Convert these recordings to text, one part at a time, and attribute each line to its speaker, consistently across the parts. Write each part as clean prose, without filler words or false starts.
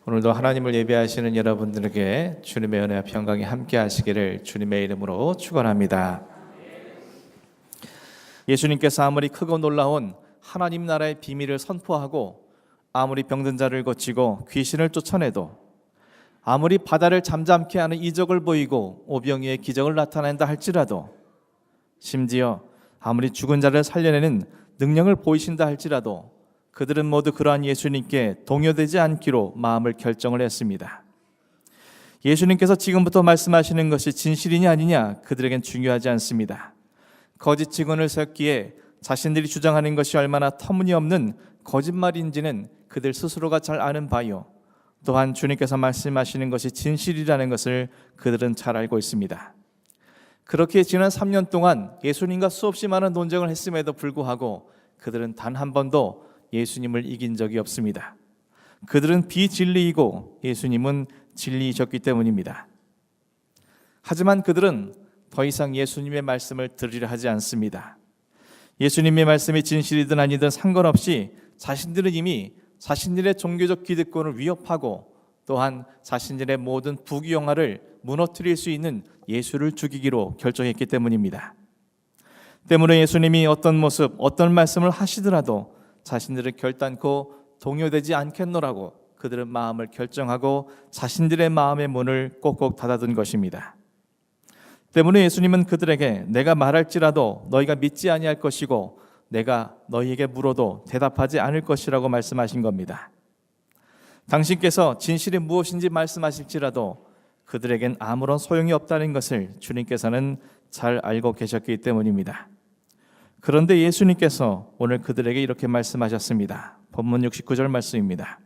Speaker 1: 오늘도 하나님을 예배하시는 여러분들에게 주님의 은혜와 평강이 함께 하시기를 주님의 이름으로 축원합니다. 예수님께서 아무리 크고 놀라운 하나님 나라의 비밀을 선포하고 아무리 병든 자를 고치고 귀신을 쫓아내도 아무리 바다를 잠잠케 하는 이적을 보이고 오병이의 기적을 나타낸다 할지라도 심지어 아무리 죽은 자를 살려내는 능력을 보이신다 할지라도 그들은 모두 그러한 예수님께 동요되지 않기로 마음을 결정을 했습니다. 예수님께서 지금부터 말씀하시는 것이 진실이냐 아니냐 그들에겐 중요하지 않습니다. 거짓 증언을 세웠기에 자신들이 주장하는 것이 얼마나 터무니없는 거짓말인지는 그들 스스로가 잘 아는 바요, 또한 주님께서 말씀하시는 것이 진실이라는 것을 그들은 잘 알고 있습니다. 그렇게 지난 3년 동안 예수님과 수없이 많은 논쟁을 했음에도 불구하고 그들은 단 한 번도 예수님을 이긴 적이 없습니다. 그들은 비진리이고 예수님은 진리이셨기 때문입니다. 하지만 그들은 더 이상 예수님의 말씀을 들으려 하지 않습니다. 예수님의 말씀이 진실이든 아니든 상관없이 자신들은 이미 자신들의 종교적 기득권을 위협하고 또한 자신들의 모든 부귀영화를 무너뜨릴 수 있는 예수를 죽이기로 결정했기 때문입니다. 때문에 예수님이 어떤 모습, 어떤 말씀을 하시더라도 자신들을 결단코 동요되지 않겠노라고 그들은 마음을 결정하고 자신들의 마음의 문을 꼭꼭 닫아둔 것입니다. 때문에 예수님은 그들에게 내가 말할지라도 너희가 믿지 아니할 것이고 내가 너희에게 물어도 대답하지 않을 것이라고 말씀하신 겁니다. 당신께서 진실이 무엇인지 말씀하실지라도 그들에겐 아무런 소용이 없다는 것을 주님께서는 잘 알고 계셨기 때문입니다. 그런데 예수님께서 오늘 그들에게 이렇게 말씀하셨습니다. 본문 69절 말씀입니다.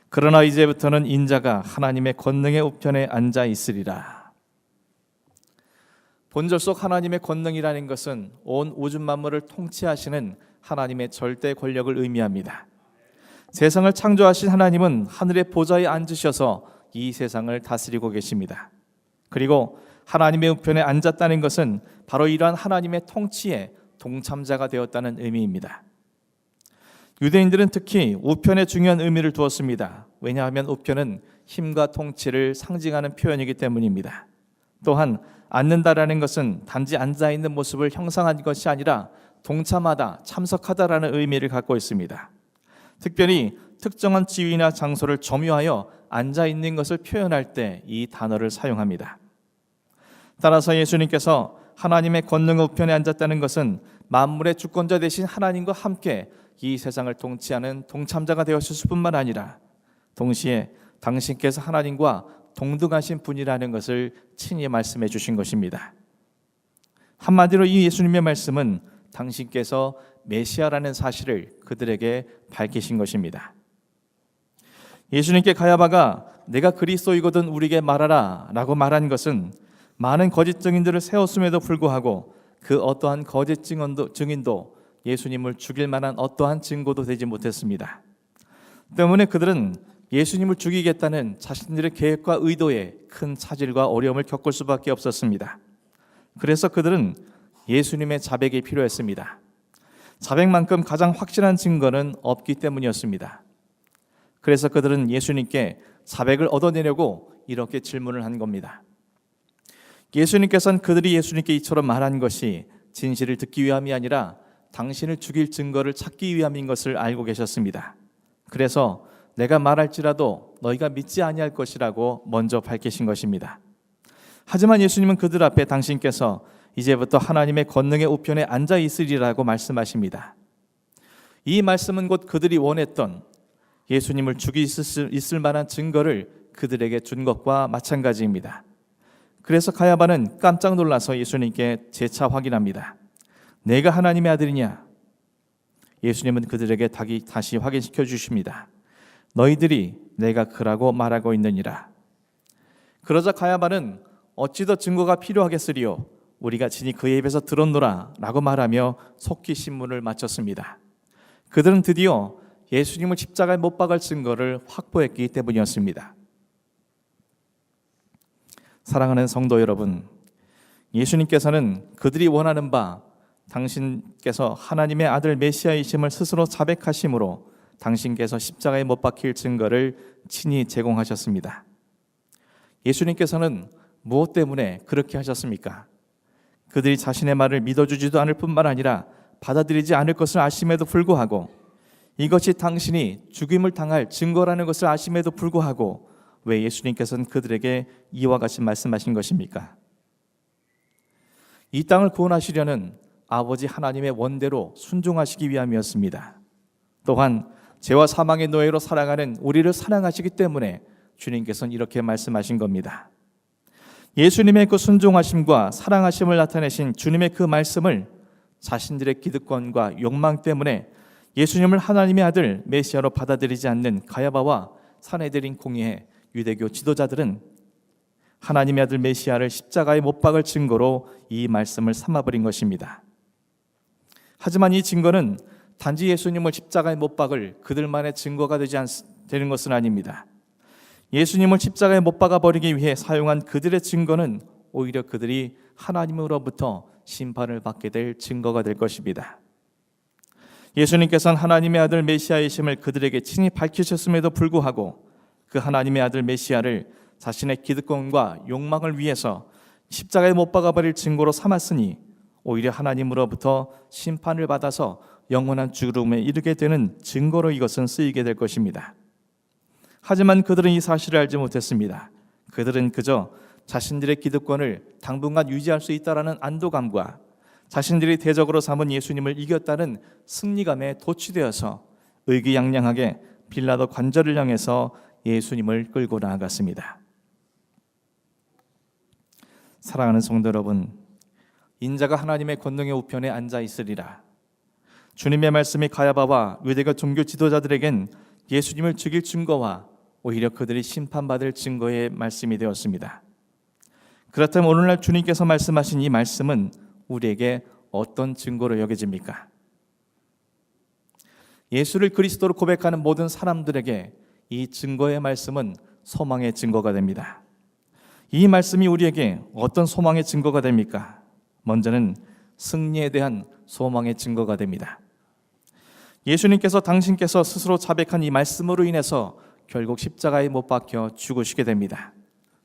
Speaker 1: 그러나 이제부터는 인자가 하나님의 권능의 우편에 앉아 있으리라. 본절 속 하나님의 권능이라는 것은 온 우주 만물을 통치하시는 하나님의 절대 권력을 의미합니다. 세상을 창조하신 하나님은 하늘의 보좌에 앉으셔서 이 세상을 다스리고 계십니다. 그리고 하나님의 우편에 앉았다는 것은 바로 이러한 하나님의 통치에 동참자가 되었다는 의미입니다. 유대인들은 특히 우편에 중요한 의미를 두었습니다. 왜냐하면 우편은 힘과 통치를 상징하는 표현이기 때문입니다. 또한 앉는다라는 것은 단지 앉아있는 모습을 형상한 것이 아니라 동참하다, 참석하다라는 의미를 갖고 있습니다. 특별히 특정한 지위나 장소를 점유하여 앉아있는 것을 표현할 때 이 단어를 사용합니다. 따라서 예수님께서 하나님의 권능 우편에 앉았다는 것은 만물의 주권자 되신 하나님과 함께 이 세상을 통치하는 동참자가 되었을 뿐만 아니라 동시에 당신께서 하나님과 동등하신 분이라는 것을 친히 말씀해 주신 것입니다. 한마디로 이 예수님의 말씀은 당신께서 메시아라는 사실을 그들에게 밝히신 것입니다. 예수님께 가야바가 내가 그리스도이거든 우리에게 말하라 라고 말한 것은 많은 거짓 증인들을 세웠음에도 불구하고 그 어떠한 거짓 증인도 예수님을 죽일 만한 어떠한 증거도 되지 못했습니다. 때문에 그들은 예수님을 죽이겠다는 자신들의 계획과 의도에 큰 차질과 어려움을 겪을 수밖에 없었습니다. 그래서 그들은 예수님의 자백이 필요했습니다. 자백만큼 가장 확실한 증거는 없기 때문이었습니다. 그래서 그들은 예수님께 자백을 얻어내려고 이렇게 질문을 한 겁니다. 예수님께서는 그들이 예수님께 이처럼 말한 것이 진실을 듣기 위함이 아니라 당신을 죽일 증거를 찾기 위함인 것을 알고 계셨습니다. 그래서 내가 말할지라도 너희가 믿지 아니할 것이라고 먼저 밝히신 것입니다. 하지만 예수님은 그들 앞에 당신께서 이제부터 하나님의 권능의 우편에 앉아 있으리라고 말씀하십니다. 이 말씀은 곧 그들이 원했던 예수님을 죽일 수 있을 만한 증거를 그들에게 준 것과 마찬가지입니다. 그래서 가야바는 깜짝 놀라서 예수님께 재차 확인합니다. 내가 하나님의 아들이냐? 예수님은 그들에게 다시 확인시켜 주십니다. 너희들이 내가 그라고 말하고 있느니라. 그러자 가야바는 어찌 더 증거가 필요하겠으리요? 우리가 친히 그의 입에서 들었노라 라고 말하며 속히 신문을 마쳤습니다. 그들은 드디어 예수님을 십자가에 못 박을 증거를 확보했기 때문이었습니다. 사랑하는 성도 여러분, 예수님께서는 그들이 원하는 바 당신께서 하나님의 아들 메시아이심을 스스로 자백하심으로 당신께서 십자가에 못 박힐 증거를 친히 제공하셨습니다. 예수님께서는 무엇 때문에 그렇게 하셨습니까? 그들이 자신의 말을 믿어주지도 않을 뿐만 아니라 받아들이지 않을 것을 아심에도 불구하고, 이것이 당신이 죽임을 당할 증거라는 것을 아심에도 불구하고 왜 예수님께서는 그들에게 이와 같이 말씀하신 것입니까? 이 땅을 구원하시려는 아버지 하나님의 원대로 순종하시기 위함이었습니다. 또한 죄와 사망의 노예로 살아가는 우리를 사랑하시기 때문에 주님께서는 이렇게 말씀하신 겁니다. 예수님의 그 순종하심과 사랑하심을 나타내신 주님의 그 말씀을 자신들의 기득권과 욕망 때문에 예수님을 하나님의 아들 메시아로 받아들이지 않는 가야바와 산헤드린 공의회 유대교 지도자들은 하나님의 아들 메시아를 십자가에 못 박을 증거로 이 말씀을 삼아버린 것입니다. 하지만 이 증거는 단지 예수님을 십자가에 못 박을 그들만의 증거가 되는 것은 아닙니다. 예수님을 십자가에 못 박아버리기 위해 사용한 그들의 증거는 오히려 그들이 하나님으로부터 심판을 받게 될 증거가 될 것입니다. 예수님께서는 하나님의 아들 메시아이심을 그들에게 친히 밝히셨음에도 불구하고 그 하나님의 아들 메시아를 자신의 기득권과 욕망을 위해서 십자가에 못 박아버릴 증거로 삼았으니 오히려 하나님으로부터 심판을 받아서 영원한 죽음에 이르게 되는 증거로 이것은 쓰이게 될 것입니다. 하지만 그들은 이 사실을 알지 못했습니다. 그들은 그저 자신들의 기득권을 당분간 유지할 수 있다라는 안도감과 자신들이 대적으로 삼은 예수님을 이겼다는 승리감에 도취되어서 의기양양하게 빌라도 관저를 향해서 예수님을 끌고 나아갔습니다. 사랑하는 성도 여러분, 인자가 하나님의 권능의 우편에 앉아 있으리라. 주님의 말씀이 가야바와 유대교 종교 지도자들에겐 예수님을 죽일 증거와 오히려 그들이 심판받을 증거의 말씀이 되었습니다. 그렇다면 오늘날 주님께서 말씀하신 이 말씀은 우리에게 어떤 증거로 여겨집니까? 예수를 그리스도로 고백하는 모든 사람들에게 이 증거의 말씀은 소망의 증거가 됩니다. 이 말씀이 우리에게 어떤 소망의 증거가 됩니까? 먼저는 승리에 대한 소망의 증거가 됩니다. 예수님께서 당신께서 스스로 자백한 이 말씀으로 인해서 결국 십자가에 못 박혀 죽으시게 됩니다.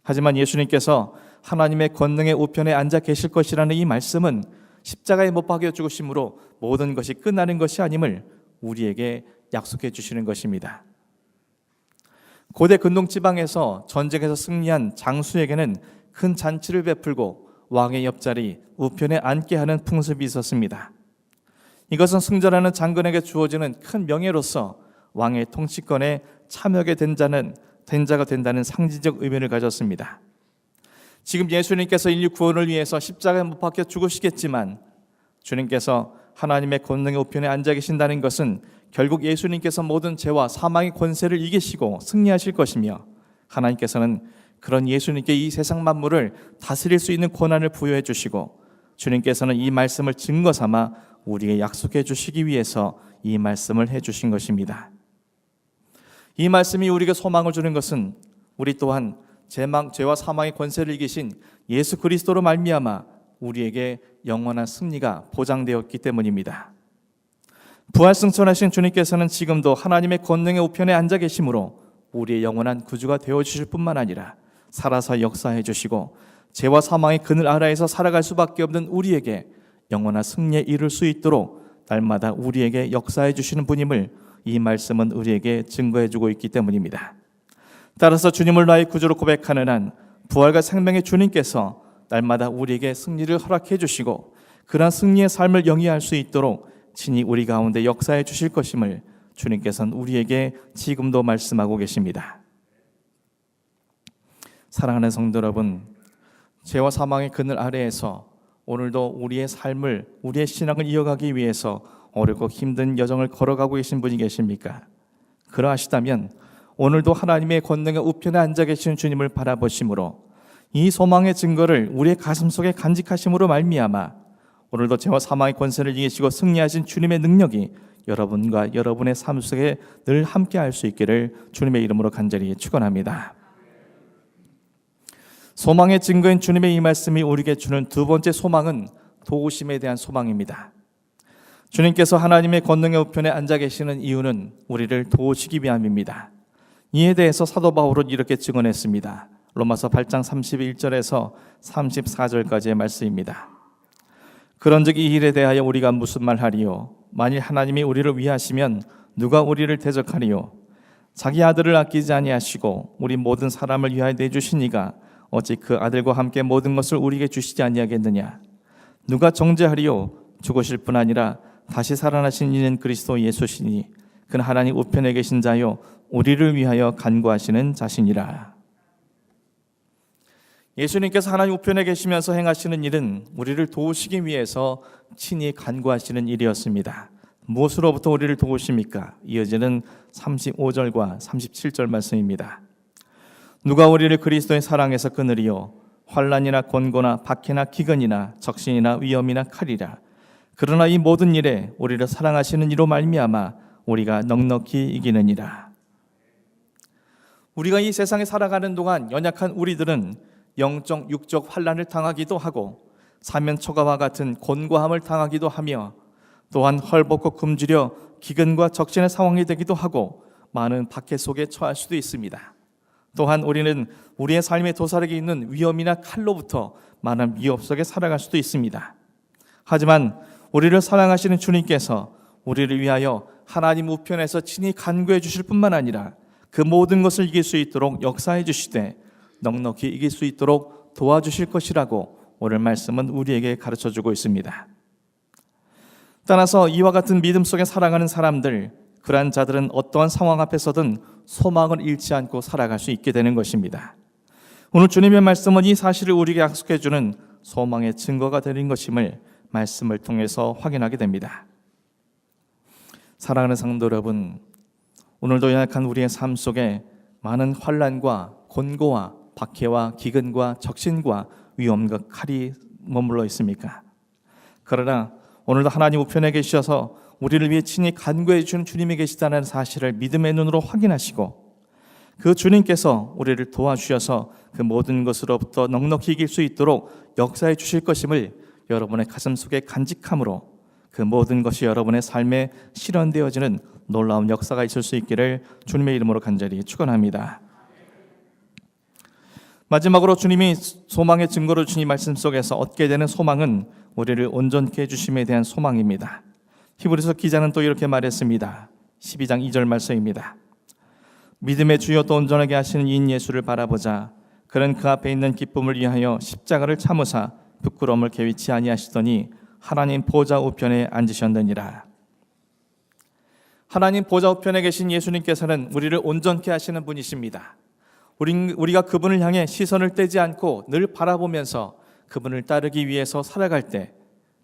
Speaker 1: 하지만 예수님께서 하나님의 권능의 우편에 앉아 계실 것이라는 이 말씀은 십자가에 못 박혀 죽으심으로 모든 것이 끝나는 것이 아님을 우리에게 약속해 주시는 것입니다. 고대 근동 지방에서 전쟁에서 승리한 장수에게는 큰 잔치를 베풀고 왕의 옆자리 우편에 앉게 하는 풍습이 있었습니다. 이것은 승전하는 장군에게 주어지는 큰 명예로서 왕의 통치권에 참여하게 된 자가 된다는 상징적 의미를 가졌습니다. 지금 예수님께서 인류 구원을 위해서 십자가에 못 박혀 죽으시겠지만 주님께서 하나님의 권능의 우편에 앉아 계신다는 것은 결국 예수님께서 모든 죄와 사망의 권세를 이기시고 승리하실 것이며 하나님께서는 그런 예수님께 이 세상 만물을 다스릴 수 있는 권한을 부여해 주시고 주님께서는 이 말씀을 증거 삼아 우리에게 약속해 주시기 위해서 이 말씀을 해 주신 것입니다. 이 말씀이 우리에게 소망을 주는 것은 우리 또한 죄와 사망의 권세를 이기신 예수 그리스도로 말미암아 우리에게 영원한 승리가 보장되었기 때문입니다. 부활승천하신 주님께서는 지금도 하나님의 권능의 우편에 앉아 계심으로 우리의 영원한 구주가 되어주실 뿐만 아니라 살아서 역사해 주시고 죄와 사망의 그늘 아래에서 살아갈 수밖에 없는 우리에게 영원한 승리에 이를 수 있도록 날마다 우리에게 역사해 주시는 분임을 이 말씀은 우리에게 증거해 주고 있기 때문입니다. 따라서 주님을 나의 구주로 고백하는 한 부활과 생명의 주님께서 날마다 우리에게 승리를 허락해 주시고 그러한 승리의 삶을 영위할 수 있도록 친히 우리 가운데 역사해 주실 것임을 주님께서는 우리에게 지금도 말씀하고 계십니다. 사랑하는 성도 여러분, 죄와 사망의 그늘 아래에서 오늘도 우리의 삶을, 우리의 신앙을 이어가기 위해서 어렵고 힘든 여정을 걸어가고 계신 분이 계십니까? 그러하시다면 오늘도 하나님의 권능의 우편에 앉아 계신 주님을 바라보심으로 이 소망의 증거를 우리의 가슴속에 간직하심으로 말미암아 오늘도 죄와 사망의 권세를 이기시고 승리하신 주님의 능력이 여러분과 여러분의 삶 속에 늘 함께할 수 있기를 주님의 이름으로 간절히 축원합니다. 소망의 증거인 주님의 이 말씀이 우리에게 주는 두 번째 소망은 도우심에 대한 소망입니다. 주님께서 하나님의 권능의 우편에 앉아 계시는 이유는 우리를 도우시기 위함입니다. 이에 대해서 사도 바울은 이렇게 증언했습니다. 로마서 8장 31절에서 34절까지의 말씀입니다. 그런즉 이 일에 대하여 우리가 무슨 말하리요? 만일 하나님이 우리를 위하시면 누가 우리를 대적하리요? 자기 아들을 아끼지 아니하시고 우리 모든 사람을 위하여 내주신 이가 어찌 그 아들과 함께 모든 것을 우리에게 주시지 아니하겠느냐? 누가 정죄하리요? 죽으실 뿐 아니라 다시 살아나신 이는 그리스도 예수시니 그는 하나님 우편에 계신 자요 우리를 위하여 간구하시는 자신이라. 예수님께서 하나님 우편에 계시면서 행하시는 일은 우리를 도우시기 위해서 친히 간구하시는 일이었습니다. 무엇으로부터 우리를 도우십니까? 이어지는 35절과 37절 말씀입니다. 누가 우리를 그리스도의 사랑에서 끊으리요? 환난이나 곤고나 박해나 기근이나 적신이나 위험이나 칼이라. 그러나 이 모든 일에 우리를 사랑하시는 이로 말미암아 우리가 넉넉히 이기느니라. 우리가 이 세상에 살아가는 동안 연약한 우리들은 영적, 육적 환난을 당하기도 하고 사면초가와 같은 곤고함을 당하기도 하며 또한 헐벗고 굶주려 기근과 적신의 상황이 되기도 하고 많은 박해 속에 처할 수도 있습니다. 또한 우리는 우리의 삶의 도사력이 있는 위험이나 칼로부터 많은 위협 속에 살아갈 수도 있습니다. 하지만 우리를 사랑하시는 주님께서 우리를 위하여 하나님 우편에서 친히 간구해 주실 뿐만 아니라 그 모든 것을 이길 수 있도록 역사해 주시되 넉넉히 이길 수 있도록 도와주실 것이라고 오늘 말씀은 우리에게 가르쳐주고 있습니다. 따라서 이와 같은 믿음 속에 살아가는 사람들, 그러한 자들은 어떠한 상황 앞에서든 소망을 잃지 않고 살아갈 수 있게 되는 것입니다. 오늘 주님의 말씀은 이 사실을 우리에게 약속해 주는 소망의 증거가 되는 것임을 말씀을 통해서 확인하게 됩니다. 사랑하는 성도 여러분, 오늘도 연약한 우리의 삶 속에 많은 환난과 곤고와 박해와 기근과 적신과 위험과 칼이 머물러 있습니까? 그러나 오늘도 하나님 우편에 계셔서 우리를 위해 친히 간구해 주시는 주님이 계시다는 사실을 믿음의 눈으로 확인하시고 그 주님께서 우리를 도와주셔서 그 모든 것으로부터 넉넉히 이길 수 있도록 역사해 주실 것임을 여러분의 가슴 속에 간직함으로 그 모든 것이 여러분의 삶에 실현되어지는 놀라운 역사가 있을 수 있기를 주님의 이름으로 간절히 축원합니다. 마지막으로 주님이 소망의 증거를 주신 말씀 속에서 얻게 되는 소망은 우리를 온전케 해주심에 대한 소망입니다. 히브리서 기자는 또 이렇게 말했습니다. 12장 2절 말씀입니다. 믿음의 주여 또 온전하게 하시는 이인 예수를 바라보자. 그는 그 앞에 있는 기쁨을 위하여 십자가를 참으사 부끄러움을 개의치 아니하시더니 하나님 보좌 우편에 앉으셨느니라. 하나님 보좌 우편에 계신 예수님께서는 우리를 온전케 하시는 분이십니다. 우리가 그분을 향해 시선을 떼지 않고 늘 바라보면서 그분을 따르기 위해서 살아갈 때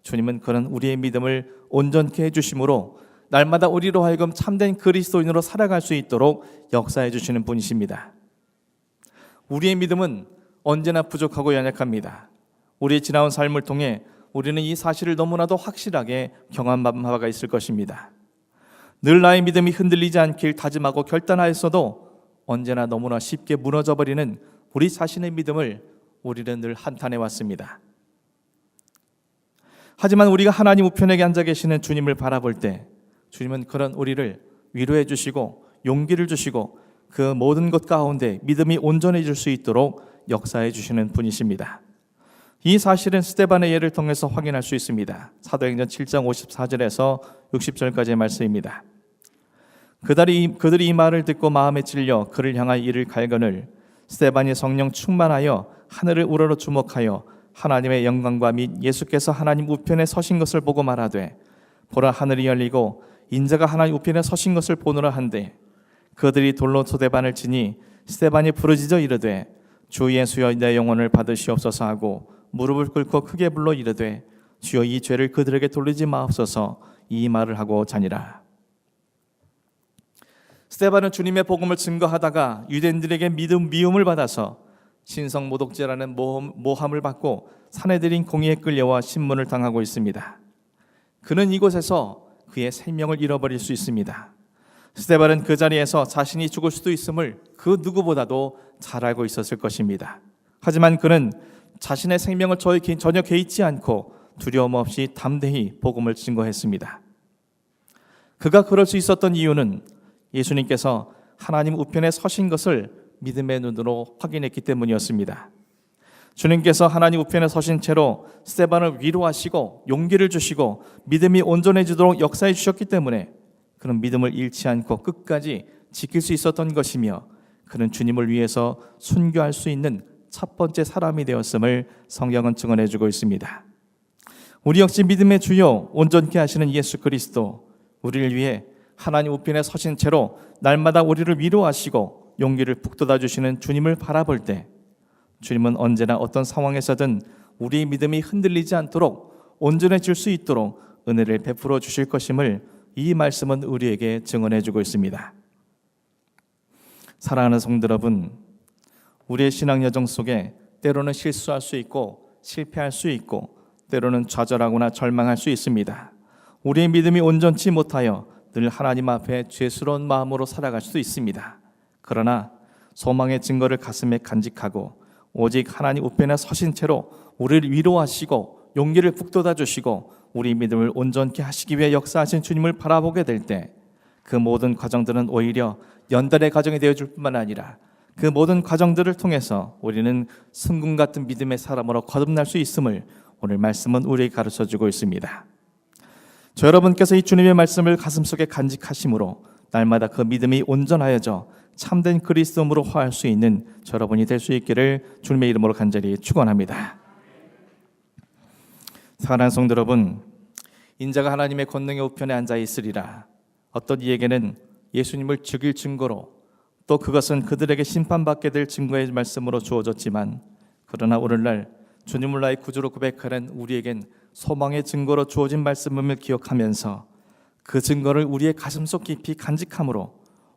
Speaker 1: 주님은 그런 우리의 믿음을 온전케 해주심으로 날마다 우리로 하여금 참된 그리스도인으로 살아갈 수 있도록 역사해 주시는 분이십니다. 우리의 믿음은 언제나 부족하고 연약합니다. 우리의 지나온 삶을 통해 우리는 이 사실을 너무나도 확실하게 경험한 바가 있을 것입니다. 늘 나의 믿음이 흔들리지 않길 다짐하고 결단하였어도 언제나 너무나 쉽게 무너져버리는 우리 자신의 믿음을 우리는 늘 한탄해 왔습니다. 하지만 우리가 하나님 우편에 앉아 계시는 주님을 바라볼 때 주님은 그런 우리를 위로해 주시고 용기를 주시고 그 모든 것 가운데 믿음이 온전해질 수 있도록 역사해 주시는 분이십니다. 이 사실은 스데반의 예를 통해서 확인할 수 있습니다. 사도행전 7장 54절에서 60절까지의 말씀입니다. 그들이 이 말을 듣고 마음에 찔려 그를 향하여 이를 갈거늘 스데반이 성령 충만하여 하늘을 우러러 주목하여 하나님의 영광과 및 예수께서 하나님 우편에 서신 것을 보고 말하되 보라 하늘이 열리고 인자가 하나님 우편에 서신 것을 보노라 한데 그들이 돌로 스데반을 치니 스데반이 부르짖어 이르되 주 예수여 내 영혼을 받으시옵소서 하고 무릎을 꿇고 크게 불러 이르되 주여 이 죄를 그들에게 돌리지 마옵소서 이 말을 하고 자니라. 스데반은 주님의 복음을 증거하다가 유대인들에게 미움을 받아서 신성모독죄라는 모함을 받고 사내들인 공의에 끌려와 신문을 당하고 있습니다. 그는 이곳에서 그의 생명을 잃어버릴 수 있습니다. 스데반은 그 자리에서 자신이 죽을 수도 있음을 그 누구보다도 잘 알고 있었을 것입니다. 하지만 그는 자신의 생명을 전혀 개의치 않고 두려움 없이 담대히 복음을 증거했습니다. 그가 그럴 수 있었던 이유는 예수님께서 하나님 우편에 서신 것을 믿음의 눈으로 확인했기 때문이었습니다. 주님께서 하나님 우편에 서신 채로 스데반을 위로하시고 용기를 주시고 믿음이 온전해지도록 역사해 주셨기 때문에 그는 믿음을 잃지 않고 끝까지 지킬 수 있었던 것이며 그는 주님을 위해서 순교할 수 있는 첫 번째 사람이 되었음을 성경은 증언해 주고 있습니다. 우리 역시 믿음의 주요 온전케 하시는 예수 그리스도, 우리를 위해 하나님 우편에 서신 채로 날마다 우리를 위로하시고 용기를 북돋아 주시는 주님을 바라볼 때 주님은 언제나 어떤 상황에서든 우리의 믿음이 흔들리지 않도록 온전해질 수 있도록 은혜를 베풀어 주실 것임을 이 말씀은 우리에게 증언해 주고 있습니다. 사랑하는 성도 여러분, 우리의 신앙 여정 속에 때로는 실수할 수 있고 실패할 수 있고 때로는 좌절하거나 절망할 수 있습니다. 우리의 믿음이 온전치 못하여 늘 하나님 앞에 죄스러운 마음으로 살아갈 수도 있습니다. 그러나 소망의 증거를 가슴에 간직하고 오직 하나님 우편에 서신 채로 우리를 위로하시고 용기를 북돋아 주시고 우리 믿음을 온전케 하시기 위해 역사하신 주님을 바라보게 될 때 그 모든 과정들은 오히려 연단의 과정이 되어줄 뿐만 아니라 그 모든 과정들을 통해서 우리는 승금 같은 믿음의 사람으로 거듭날 수 있음을 오늘 말씀은 우리에게 가르쳐주고 있습니다. 저 여러분께서 이 주님의 말씀을 가슴속에 간직하심으로 날마다 그 믿음이 온전하여져 참된 그리스도인으로 화할 수 있는 저 여러분이 될 수 있기를 주님의 이름으로 간절히 축원합니다. 사랑하는 성도 여러분, 인자가 하나님의 권능의 우편에 앉아 있으리라. 어떤 이에게는 예수님을 죽일 증거로, 또 그것은 그들에게 심판받게 될 증거의 말씀으로 주어졌지만, 그러나 오늘날 주님을 나의 구주로 고백하는 우리에겐 소망의 증거로 주어진 말씀임을 기억하면서 그 증거를 우리의 가슴속 깊이 간직함으로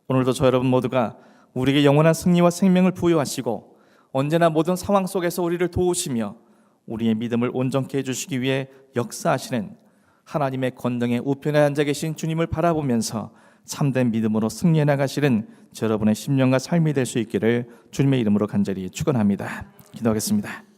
Speaker 1: 오늘도 저 여러분 모두가 우리에게 영원한 승리와 생명을 부여하시고 언제나 모든 상황 속에서 우리를 도우시며 우리의 믿음을 온전케 해주시기 위해 역사하시는 하나님의 권능의 우편에 앉아 계신 주님을 바라보면서 참된 믿음으로 승리해 나가시는 저 여러분의 심령과 삶이 될 수 있기를 주님의 이름으로 간절히 축원합니다. 기도하겠습니다.